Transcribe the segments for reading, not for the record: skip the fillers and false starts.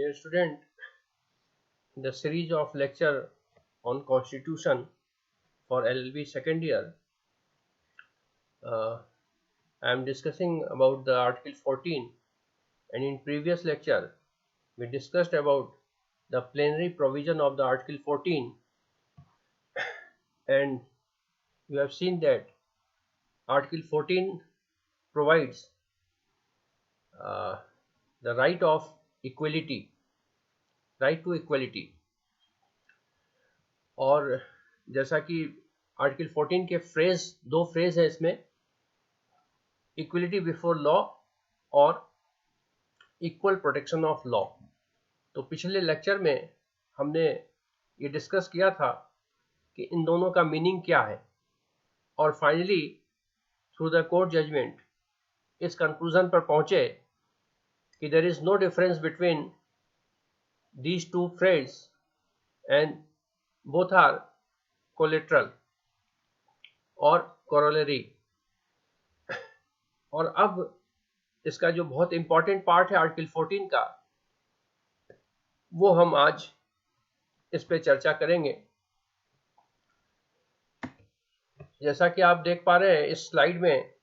Dear student, the series of lecture on Constitution for LLB second year, I am discussing about the Article 14, and in previous lecture we discussed about the plenary provision of the Article 14, and you have seen that Article 14 provides the right of equality, right to equality, और जैसा कि article 14 के दो phrase है इसमें, equality before law और equal protection of law. तो पिछले लेक्चर में हमने ये डिस्कस किया था कि इन दोनों का मीनिंग क्या है, और finally through the court judgement इस कंक्लूजन पर पहुंचे कि there is no difference between these two phrase and both are collateral और corollary। और अब इसका जो बहुत इंपॉर्टेंट पार्ट है आर्टिकल 14 का, वो हम आज इस पे चर्चा करेंगे। जैसा कि आप देख पा रहे हैं इस स्लाइड में,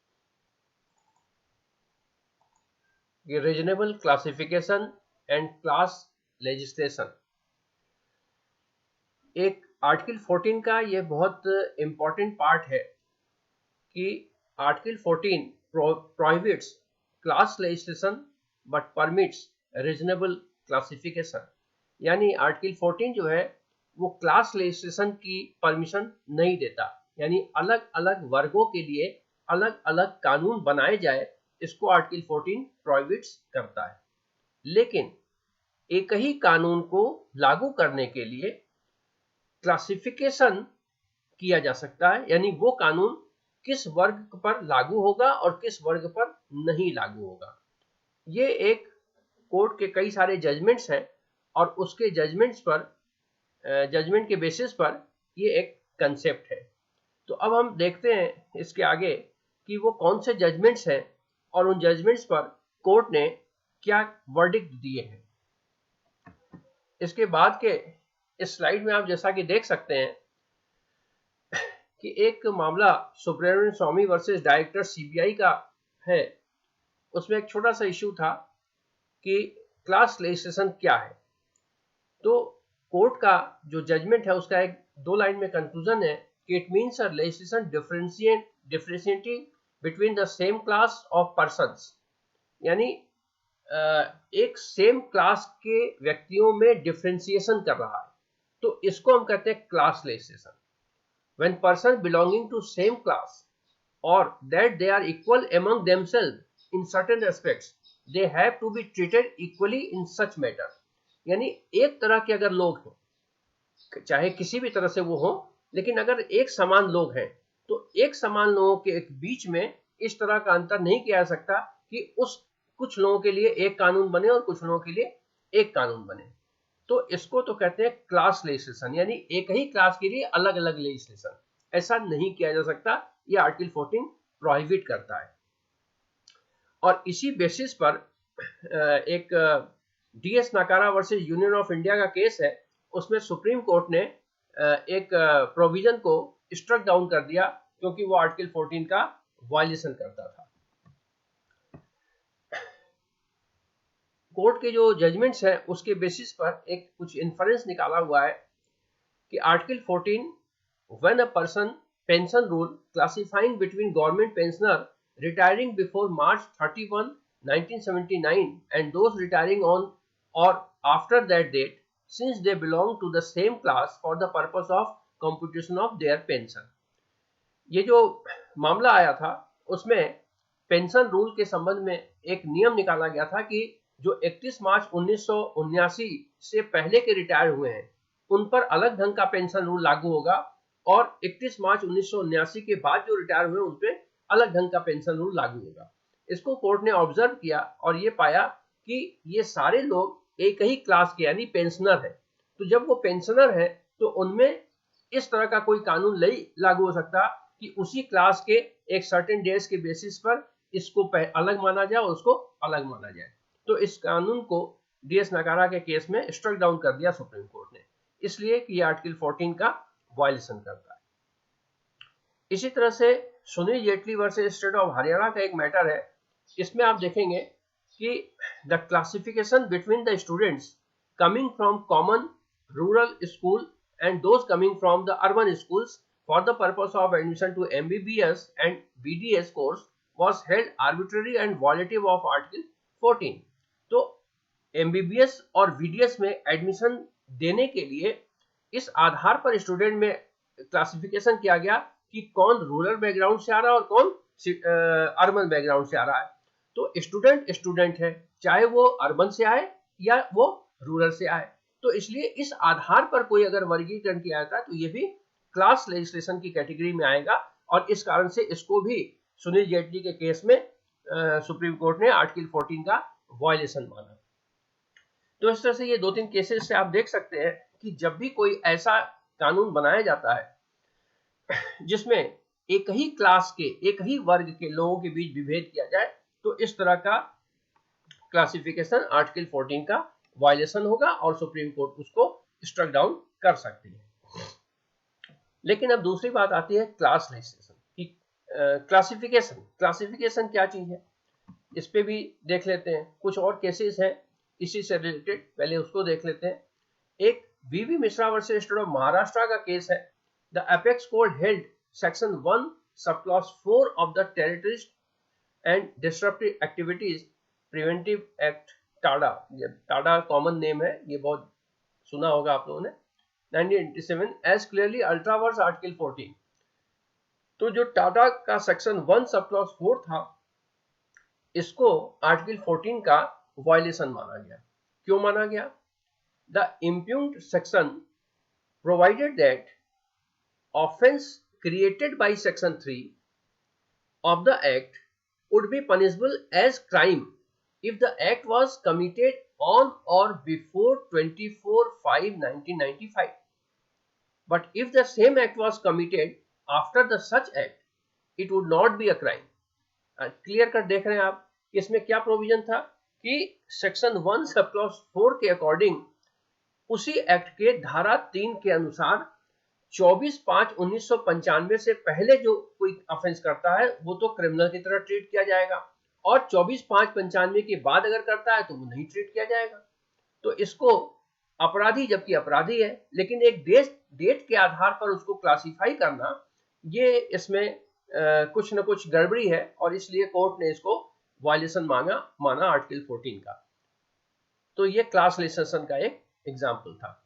ये reasonable classification and class legislation, एक आर्टिकल 14 का ये बहुत इंपॉर्टेंट पार्ट है कि article 14 prohibits class legislation but permits reasonable classification. यानी आर्टिकल 14 जो है वो क्लास लेजिस्लेशन की परमिशन नहीं देता, यानी अलग अलग वर्गों के लिए अलग अलग कानून बनाए जाए, इसको आर्टिकल 14 प्रोहिबिट्स करता है। लेकिन एक ही कानून को लागू करने के लिए क्लासिफिकेशन किया जा सकता है, यानी वो कानून किस वर्ग पर लागू होगा और किस वर्ग पर नहीं लागू होगा। ये एक कोर्ट के कई सारे जजमेंट्स हैं और उसके जजमेंट के बेसिस पर ये एक कंसेप्ट है। तो अब हम देखते हैं इसके आगे कि वो कौन से जजमेंट्स हैं और उन जजमेंट्स पर कोर्ट ने क्या वर्डिक्ट दिए हैं। इसके बाद के इस स्लाइड में आप जैसा कि देख सकते हैं कि एक मामला सुब्रमण्यम स्वामी वर्सेस डायरेक्टर सीबीआई का है। उसमें एक छोटा सा इश्यू था कि क्लास लेजिस्लेशन क्या है। तो कोर्ट का जो जजमेंट है उसका एक दो लाइन में कंक्लूजन है कि it means a legislation differentiating between the same class of persons, यानी एक सेम क्लास के व्यक्तियों में डिफरेंशिएशन कर रहा है, तो इसको हम कहते हैं class legislation. When persons belonging to same class or that they are equal among themselves in certain aspects, they have to be treated equally in such matter। यानी एक तरह के अगर लोग हैं, चाहे किसी भी तरह से वो हो, लेकिन अगर एक समान लोग हैं तो एक समान लोगों के बीच में इस तरह का अंतर नहीं किया जा सकता कि कुछ लोगों के लिए एक कानून बने और कुछ लोगों के लिए एक कानून बने। तो इसको तो कहते हैं क्लास लेजिस्लेशन, यानी एक ही क्लास के लिए अलग अलग लेजिस्लेशन। ऐसा नहीं किया जा सकता, ये आर्टिकल 14 प्रोहिबिट करता है। और इसी बेसिस पर एक डीएस नाकारा वर्सेस यूनियन ऑफ इंडिया का केस है, उसमें सुप्रीम कोर्ट ने एक प्रोविजन को स्ट्रक डाउन कर दिया क्योंकि वो आर्टिकल 14 का वायलेशन करता था। कोर्ट के जो जजमेंट्स हैं उसके बेसिस पर एक कुछ इन्फरेंस निकाला हुआ है कि article 14 when a person pension rule classifying between government pensioner retiring before March 31, 1979 and those retiring on or after that date since they belong to the same class for the purpose of computation of their pension. ये जो मामला आया था उसमें pension rule के संबंध में एक नियम निकाला गया था कि जो 31 मार्च 1979 से पहले के रिटायर हुए हैं उन पर अलग ढंग का पेंशन रूल लागू होगा, और 31 मार्च 1979 के बाद जो रिटायर हुए उन पर अलग ढंग का पेंशन रूल लागू होगा। इसको कोर्ट ने ऑब्जर्व किया और ये पाया कि ये सारे लोग एक ही क्लास के यानी पेंशनर है। तो जब वो पेंशनर है तो उनमें इस तरह का कोई कानून नहीं लागू हो सकता कि उसी क्लास के एक सर्टेन डेज के बेसिस पर इसको अलग माना जाए और उसको अलग माना जाए। तो इस कानून को DS नकारा के केस में स्ट्रक डाउन कर दिया सुप्रीम कोर्ट ने, इसलिए कि ये आर्टिकल 14 का वायलेशन करता है। इसी तरह से Sunil Jaitley versus state of Haryana का एक मैटर है, इसमें आप देखेंगे कि the classification between the students coming from common rural school and those coming from the urban schools for the purpose of admission to MBBS and BDS course was held arbitrary and violative of Article 14। तो MBBS और BDS में admission देने के लिए इस आधार पर student में classification किया गया कि कौन रूरल बैकग्राउंड से आ रहा है और कौन अर्बन बैकग्राउंड से आ रहा है। तो स्टूडेंट है, चाहे वो अर्बन से आए या वो रूरल से आए, तो इसलिए इस आधार पर कोई अगर वर्गीकरण किया जाता है तो ये भी क्लास लेजिस्लेशन की कैटेगरी में आएगा, और इस कारण से इसको भी सुनील जेटली के केस में सुप्रीम कोर्ट ने आर्टिकल 14 का वायलेशन माना। तो इस तरह से ये 2-3 केसेस से आप देख सकते हैं कि जब भी कोई ऐसा कानून बनाया जाता है जिसमें एक ही क्लास के, एक ही वर्ग के लोगों के बीच विभेद किया जाए, तो इस तरह का क्लासिफिकेशन आर्टिकल 14 का वायलेशन होगा और सुप्रीम कोर्ट उसको स्ट्रक डाउन कर सकती है। लेकिन अब दूसरी बात आती है क्लास लेजिस्लेशन की। क्लासिफिकेशन क्या चीज है, इस पे भी देख लेते हैं। कुछ और केसेस हैं इसी से रिलेटेड, पहले उसको देख लेते हैं। एक V V Mishra versus state of Maharashtra का केस है। The apex court held section 1 sub clause 4 of the terrorist and disruptive activities preventive act TADA, TADA common name है, ये बहुत सुना होगा आप लोगों ने, 1987 as clearly ultraverse आर्टिकल 14। तो जो टाटा का सेक्शन 1 सब क्लॉज 4 था, इसको आर्टिकल 14 का वायलेशन माना गया। क्यों माना गया? The impugned section provided that offence created by section 3 of the act would be punishable as crime if the act was committed on or before 24/5/1995, but if the same act was committed after the such act, it would not be a crime। Clear कर देख रहे हैं आप, इसमें क्या provision था कि section 1 sub clause 4 के अकॉर्डिंग उसी एक्ट के धारा 3 के अनुसार 24/5/1995 से पहले जो कोई ऑफेंस करता है वो तो क्रिमिनल की तरह ट्रीट किया जाएगा, और 24/5/95 के बाद अगर करता है तो वो नहीं ट्रीट किया जाएगा। तो इसको अपराधी, जबकि अपराधी है, लेकिन एक डेट के आधार पर उसको क्लासिफाई करना, ये इसमें कुछ न कुछ गड़बड़ी है, और इसलिए कोर्ट ने इसको वायलेशन माना आर्टिकल 14 का। तो ये क्लास लेजिस्लेशन का एक एग्जाम्पल था।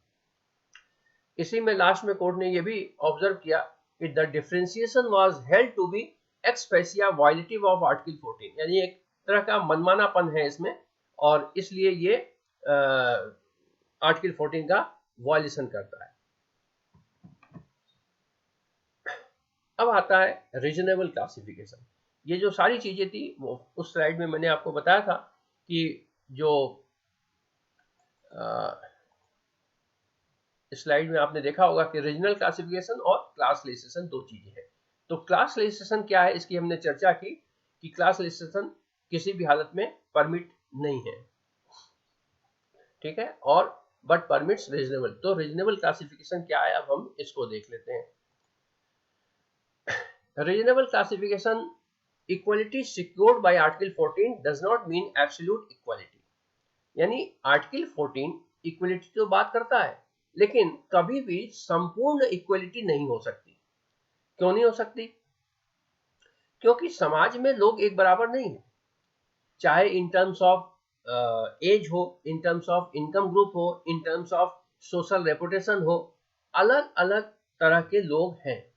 इसी में लास्ट में कोर्ट ने ये भी ऑब्जर्व किया कि the differentiation was held to be ex facie violative of article 14, यानी एक तरह का मनमानापन है इसमें, और इसलिए ये आर्टिकल 14 का वायलेशन करता है। अब आता है रीजनेबल क्लासिफिकेशन। ये जो सारी चीजें थी वो उस स्लाइड में मैंने आपको बताया था कि जो स्लाइड में आपने देखा होगा कि रीजनल क्लासिफिकेशन और क्लास लेजिस्लेशन दो चीजें हैं। तो क्लास लेजिस्लेशन क्या है, इसकी हमने चर्चा की कि क्लास लेजिस्लेशन किसी भी हालत में परमिट नहीं है, ठीक है, और बट परमिट्स रीजनेबल। तो रीजनेबल क्लासिफिकेशन क्या है, अब हम इसको देख लेते हैं। Reasonable classification, equality secured by article 14 does not mean absolute equality. यानी आर्टिकल 14 इक्वलिटी तो बात करता है, लेकिन कभी भी संपूर्ण इक्वलिटी नहीं हो सकती। क्यों नहीं हो सकती? क्योंकि समाज में लोग एक बराबर नहीं है, चाहे इन टर्म्स ऑफ एज हो, in terms of income group हो, in terms of social reputation हो, अलग अलग तरह के लोग हैं।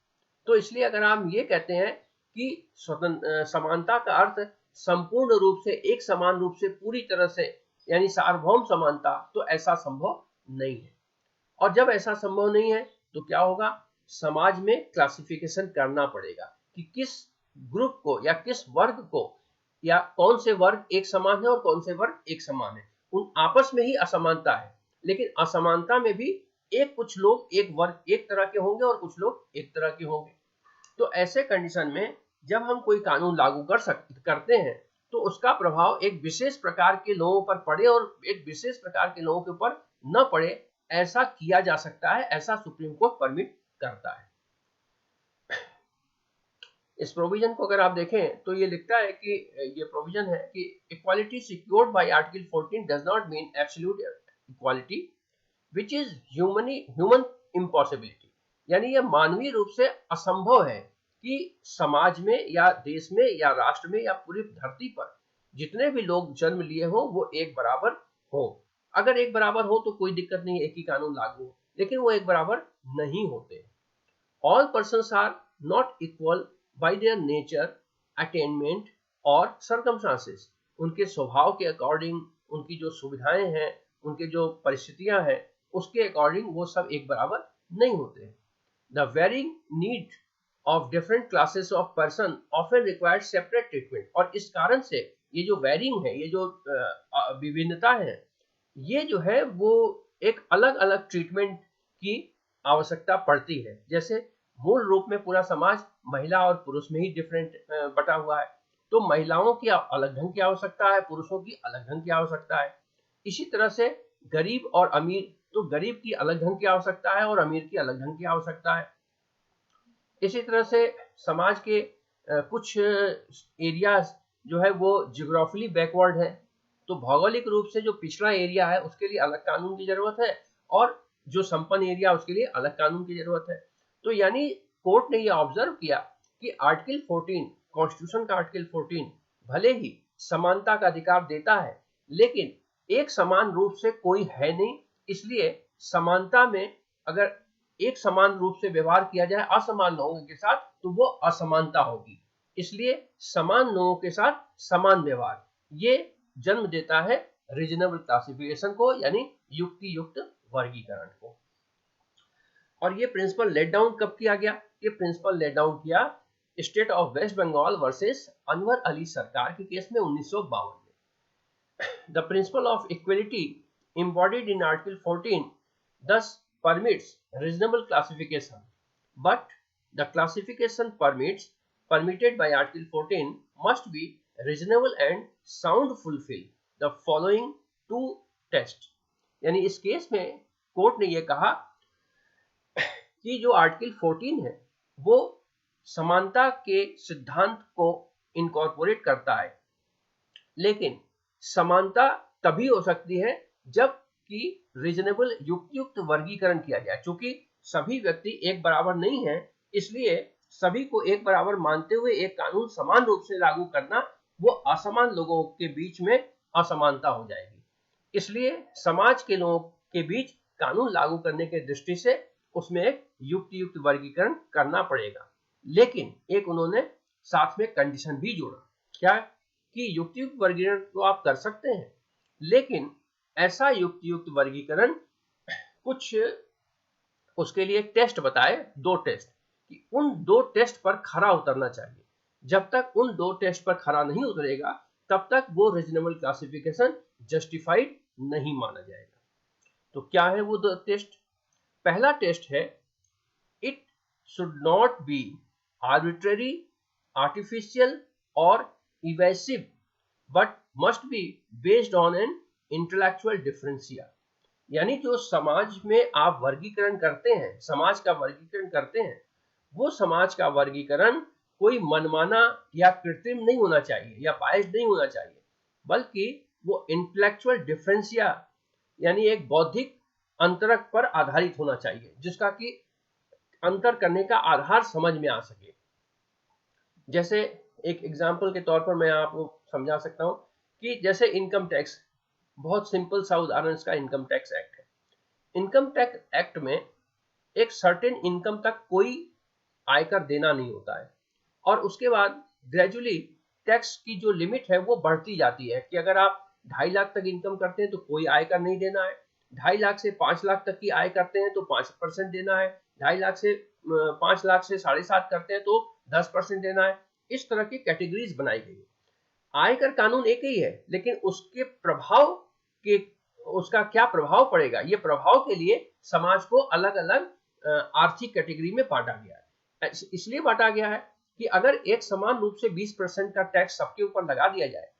तो इसलिए अगर हम ये कहते हैं कि समानता का अर्थ संपूर्ण रूप से, एक समान रूप से, पूरी तरह से, यानी सार्वभौम समानता, तो ऐसा संभव नहीं है। और जब ऐसा संभव नहीं है तो क्या होगा, समाज में क्लासिफिकेशन करना पड़ेगा कि किस ग्रुप को या किस वर्ग को, या कौन से वर्ग एक समान है और कौन से वर्ग एक समान है। उन आपस में ही असमानता है, लेकिन असमानता में भी एक कुछ लोग एक वर्ग एक तरह के होंगे और कुछ लोग एक तरह के होंगे। तो ऐसे कंडीशन में जब हम कोई कानून लागू करते हैं तो उसका प्रभाव एक विशेष प्रकार के लोगों पर पड़े और एक विशेष प्रकार के लोगों के ऊपर न पड़े, ऐसा किया जा सकता है, ऐसा सुप्रीम कोर्ट परमिट करता है। इस प्रोविजन को अगर आप देखें तो ये लिखता है कि ये प्रोविजन है कि equality secured by article 14 does not mean absolute equality which is human impossibility, यानी यह मानवीय रूप से असंभव है कि समाज में या देश में या राष्ट्र में या पूरी धरती पर जितने भी लोग जन्म लिए हो वो एक बराबर हो। अगर एक बराबर हो तो कोई दिक्कत नहीं, एक ही कानून लागू हो, लेकिन वो एक बराबर नहीं होते। All persons are not equal by their nature, attainment और सर्कमस्टांसेस, उनके स्वभाव के अकॉर्डिंग, उनकी जो सुविधाएं हैं, उनके जो परिस्थितियां हैं, उसके अकॉर्डिंग वो सब एक बराबर नहीं होते। The varying need of different classes of person often required separate treatment, और इस कारण से ये जो वेरिंग है, ये जो विभिन्नता है, ये जो है वो एक अलग अलग ट्रीटमेंट की आवश्यकता पड़ती है। जैसे मूल रूप में पूरा समाज महिला और पुरुष में ही डिफरेंट बटा हुआ है, तो महिलाओं की अलग ढंग की आवश्यकता है, पुरुषों की अलग ढंग की आवश्यकता है। इसी तरह से गरीब और अमीर, तो गरीब की अलग ढंग की आवश्यकता है और अमीर की अलग ढंग की आवश्यकता है। इसी तरह से समाज के कुछ एरियाज जो है वो जियोग्राफिकली बैकवर्ड है, तो भौगोलिक रूप से जो पिछड़ा एरिया है उसके लिए अलग कानून की जरूरत है, और जो संपन्न एरिया उसके लिए अलग कानून की जरूरत है। तो यानी कोर्ट ने यह ऑब्जर्व किया कि आर्टिकल 14, कॉन्स्टिट्यूशन का आर्टिकल 14 भले ही समानता का अधिकार देता है, लेकिन एक समान रूप से कोई है नहीं, इसलिए समानता में अगर एक समान रूप से व्यवहार किया जाए असमान लोगों के साथ तो वो असमानता होगी, इसलिए समान लोगों के साथ समान व्यवहार, ये जन्म देता है रीजनेबल क्लासिफिकेशन को, यानी युक्ति युक्त वर्गीकरण को। और ये प्रिंसिपल लेट डाउन कब किया गया? ये प्रिंसिपल लेट डाउन किया state of West Bengal versus Anwar Ali Sarkar के केस में 1952 में। The principle of equality embodied in Article 14 thus permits reasonable classification, but the classification permitted by Article 14 must be reasonable and sound fulfill the following two tests। यानी इस case में court ने यह कहा कि जो आर्टिकल 14 है वो समानता के सिद्धांत को इनकॉर्पोरेट करता है, लेकिन समानता तभी हो सकती है जब कि रीजनेबल युक्त वर्गीकरण किया जाए। चूंकि सभी व्यक्ति एक बराबर नहीं है, इसलिए सभी को एक बराबर मानते हुए एक कानून समान रूप से लागू करना वो असमान लोगों के बीच में असमानता हो जाएगी। इसलिए समाज के लोगों के बीच कानून लागू करने के दृष्टि से उसमें एक युक्त वर्गीकरण करना पड़ेगा। लेकिन एक उन्होंने साथ में कंडीशन भी जोड़ा, क्या कि युक्त वर्गीकरण तो आप कर सकते हैं, लेकिन ऐसा युक्त वर्गीकरण कुछ उसके लिए टेस्ट बताए, 2 टेस्ट, कि उन 2 टेस्ट पर खरा उतरना चाहिए। जब तक उन 2 टेस्ट पर खरा नहीं उतरेगा तब तक वो रीजनेबल क्लासिफिकेशन जस्टिफाइड नहीं माना जाएगा। तो क्या है वो 2 टेस्ट? पहला टेस्ट है it should not be arbitrary, artificial or evasive but must be based on an intellectual differentia. यानी जो समाज में आप वर्गीकरण करते हैं, समाज का वर्गीकरण करते हैं, वो समाज का वर्गीकरण कोई मनमाना या कृत्रिम नहीं होना चाहिए या बायस्ड नहीं होना चाहिए, बल्कि वो इंटेलेक्चुअल डिफरेंशिया यानी एक बौद्धिक अंतरक पर आधारित होना चाहिए, जिसका कि अंतर करने का आधार समझ में आ सके। जैसे एक एग्जाम्पल के तौर पर मैं आपको समझा सकता हूं कि जैसे इनकम टैक्स, बहुत सिंपल सा उदाहरण इसका इनकम टैक्स एक्ट है। इनकम टैक्स एक्ट में एक सर्टेन इनकम तक कोई आयकर देना नहीं होता है, और उसके बाद ग्रेजुअली टैक्स की जो लिमिट है वो बढ़ती जाती है कि अगर आप 2.5 लाख तक इनकम करते हैं तो कोई आयकर नहीं देना है, 2.5 लाख से 5 लाख तक की आय करते हैं तो 5% देना है, 2.5 लाख से 5 लाख से 7.5 करते हैं तो 10% देना है। इस तरह की कैटेगरीज बनाई गई। आयकर कानून एक ही है, लेकिन उसके प्रभाव के उसका क्या प्रभाव पड़ेगा, ये प्रभाव के लिए समाज को अलग अलग आर्थिक कैटेगरी में बांटा गया है। इसलिए बांटा गया है कि अगर एक समान रूप से 20% का टैक्स सबके ऊपर लगा दिया जाए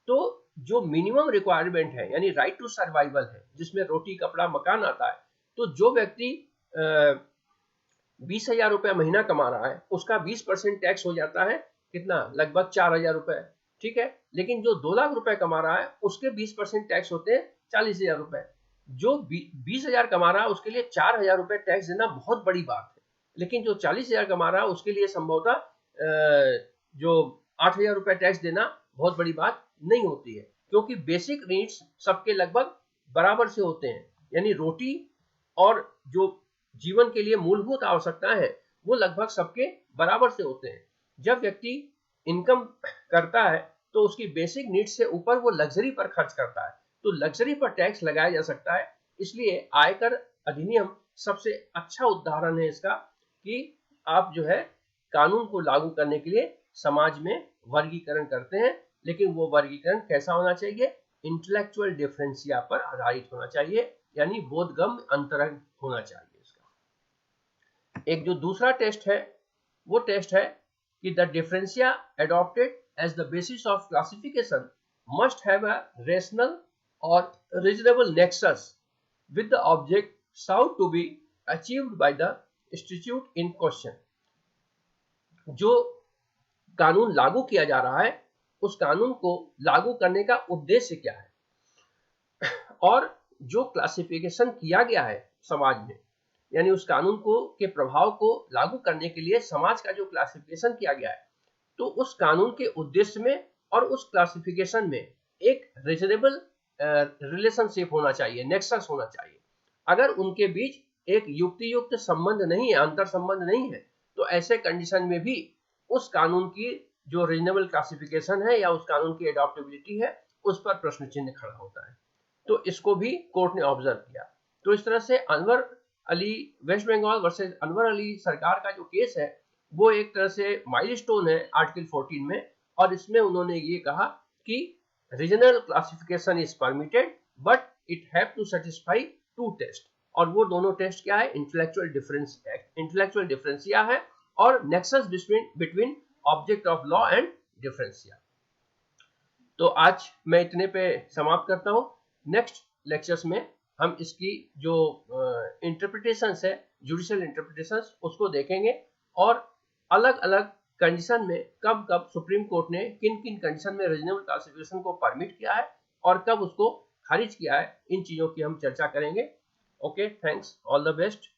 तो जो मिनिमम रिक्वायरमेंट है यानी राइट टू सर्वाइवल है, जिसमें रोटी कपड़ा मकान आता है, तो जो व्यक्ति 20,000 रुपया महीना कमा रहा है उसका 20% टैक्स हो जाता है, कितना, लगभग 4,000 रुपए, ठीक है। लेकिन जो 2 लाख रुपए कमा रहा है उसके 20% टैक्स होते हैं 40,000 रुपए। जो 20,000 कमा रहा है उसके लिए 4,000 रुपए टैक्स देना बहुत बड़ी बात है, लेकिन जो 40,000 कमा रहा है उसके लिए संभवतः जो 8,000 रुपए टैक्स देना बहुत बड़ी बात नहीं होती है, क्योंकि बेसिक नीड्स सबके लगभग बराबर से होते हैं, यानी रोटी और जो जीवन के लिए मूलभूत आवश्यकताएं हैं वो लगभग सबके बराबर से होते हैं। जब व्यक्ति इनकम करता है तो उसकी बेसिक नीड्स से ऊपर वो लग्जरी पर खर्च करता है, तो लग्जरी पर टैक्स लगाया जा सकता है। इसलिए आयकर अधिनियम सबसे अच्छा उदाहरण है इसका कि आप जो है कानून को लागू करने के लिए समाज में वर्गीकरण करते हैं, लेकिन वो वर्गीकरण कैसा होना चाहिए, इंटेलेक्चुअल डिफरेंशिया पर आधारित होना चाहिए, यानी बोधगम्य अंतरंग होना चाहिए। एक जो दूसरा टेस्ट है वो टेस्ट है कि the differentia adopted as the basis of classification must have a rational और reasonable nexus with the object sought to be achieved by the institute in question. जो कानून लागू किया जा रहा है उस कानून को लागू करने का उद्देश्य क्या है, और जो क्लासिफिकेशन किया गया है समाज में, यानी उस कानून को के प्रभाव को लागू करने के लिए समाज का जो क्लासिफिकेशन किया गया है, तो उस कानून के उद्देश्य में और उस क्लासिफिकेशन में एक रीजनेबल रिलेशनशिप होना चाहिए, नेक्सस होना चाहिए। अगर उनके बीच एक युक्तियुक्त संबंध नहीं है, अंतर संबंध नहीं है, तो ऐसे कंडीशन में भी उस कानून की जो रीजनेबल क्लासिफिकेशन है या उस कानून की एडॉप्टेबिलिटी है उस पर प्रश्न चिन्ह खड़ा होता है। तो इसको भी कोर्ट ने ऑब्जर्व किया। तो इस तरह से अनवर अली, वेस्ट बंगाल वर्सेस अनवर अली सरकार का जो केस है वो एक तरह से माइलस्टोन है आर्टिकल 14 में, और इसमें उन्होंने ये कहा कि regional classification is permitted but it have to satisfy two test, और वो दोनों टेस्ट क्या है, इंटेलेक्चुअल डिफरेंशिया है और nexus between object of law and differentia. तो आज मैं इतने पे समाप्त करता हूं। नेक्स्ट लेक्चर्स में हम इसकी जो इंटरप्रिटेशंस है, जुडिशियल इंटरप्रिटेशंस, उसको देखेंगे, और अलग अलग कंडीशन में कब कब सुप्रीम कोर्ट ने किन किन कंडीशन में रीजनेबल क्लासिफिकेशन को परमिट किया है और कब उसको खारिज किया है, इन चीजों की हम चर्चा करेंगे। Okay, thanks, all the best.